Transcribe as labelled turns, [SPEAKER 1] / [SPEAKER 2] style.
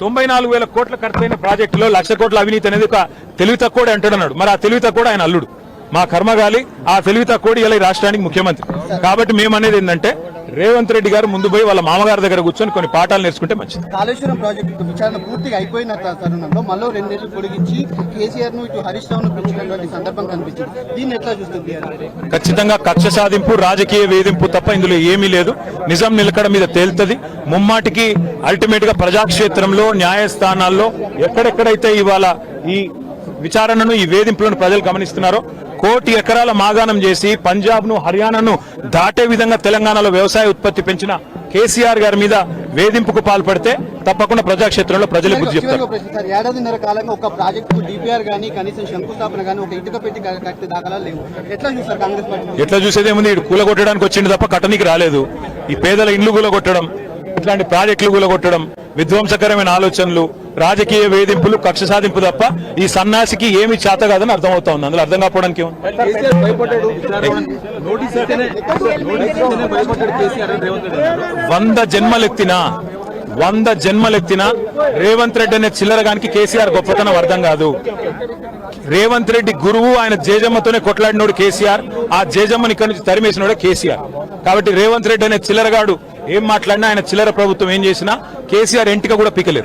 [SPEAKER 1] 94,000 కోట్ల ఖర్చైన ప్రాజెక్టులో 1,00,000 కోట్ల అవినీతి అనేది ఒక తెలివి తక్కువ అంటున్నాడు. మరి ఆ తెలివి తక్కువ ఆయన అల్లుడు, మా కర్మగాలి. ఆ తెలివి తక్కువ ఇలా ఈ రాష్ట్రానికి ముఖ్యమంత్రి. కాబట్టి మేము అనేది ఏంటంటే రేవంత్ రెడ్డి గారు ముందు పోయి వాళ్ళ మామగారి దగ్గర కూర్చొని కొన్ని పాఠాలు నేర్చుకుంటే మంచిది.
[SPEAKER 2] కాళేశ్వరం ప్రాజెక్టు విచారణ పూర్తిగా అయిపోయిన తరుణంలో మళ్ళీ 2 నెలలు పొడిగించి కేసీఆర్ ను ఇటు హరీష్ రావును పెంచినటువంటి సందర్భం కనిపించింది. దీన్ని ఎట్లా చూస్తుంది?
[SPEAKER 1] ఖచ్చితంగా కక్ష సాధింపు, రాజకీయ వేధింపు తప్ప ఇందులో ఏమీ లేదు. నిజం నిలకడ మీద తేలుతుంది. ముమ్మాటికి అల్టిమేట్ గా ప్రజాక్షేత్రంలో న్యాయస్థానాల్లో ఎక్కడెక్కడైతే ఇవాళ ఈ విచారణను, ఈ వేధింపులను ప్రజలు గమనిస్తున్నారో, 1 కోటి ఎకరాల మాగాణం చేసి పంజాబ్ ను, హర్యానాను దాటే విధంగా తెలంగాణలో వ్యవసాయ ఉత్పత్తి పెంచిన కేసీఆర్ గారి మీద వేధింపుకు పాల్పడితే తప్పకుండా ప్రజాక్షేత్రంలో ప్రజలు బుద్ధి చెప్తారు.
[SPEAKER 2] ఏడాదిన్నర కాలంగా ఒక ప్రాజెక్టు డిపిఆర్ గానీ, కనీసం శంకుస్థాపన గానీ, ఒక ఇటుక పెట్టి కట్టే దాఖలా లేవు. ఎట్లా చూస్తారు కాంగ్రెస్ పార్టీ?
[SPEAKER 1] ఎట్లా చూసేదేముంది? ఇటు కూలగొట్టడానికి వచ్చింది తప్ప కట్టనికి రాలేదు. ఈ పేదల ఇండ్లు కూలగొట్టడం, ఇట్లాంటి ప్రాజెక్టులు కూలగొట్టడం, విధ్వంసకరమైన ఆలోచనలు, రాజకీయ వేధింపులు, కక్ష సాధింపు తప్ప ఈ సన్నాసికి ఏమి చేత కాదని అర్థమవుతా ఉంది. అందులో అర్థం కాకపోవడానికి 100 జన్మలెత్తినా రేవంత్ రెడ్డి అనే చిల్లరగానికి కేసీఆర్ గొప్పతనం అర్థం కాదు. రేవంత్ రెడ్డి గురువు, ఆయన జేజమ్మతోనే కొట్లాడినోడు కేసీఆర్. ఆ జేజమ్మని ఇక్కడి నుంచి తరిమేసినోడే కేసీఆర్. కాబట్టి రేవంత్ రెడ్డి అనే చిల్లరగాడు ఏం మాట్లాడినా, ఆయన చిల్లర ప్రభుత్వం ఏం చేసినా కేసీఆర్ ఎంటిక కూడా పీకలేరు.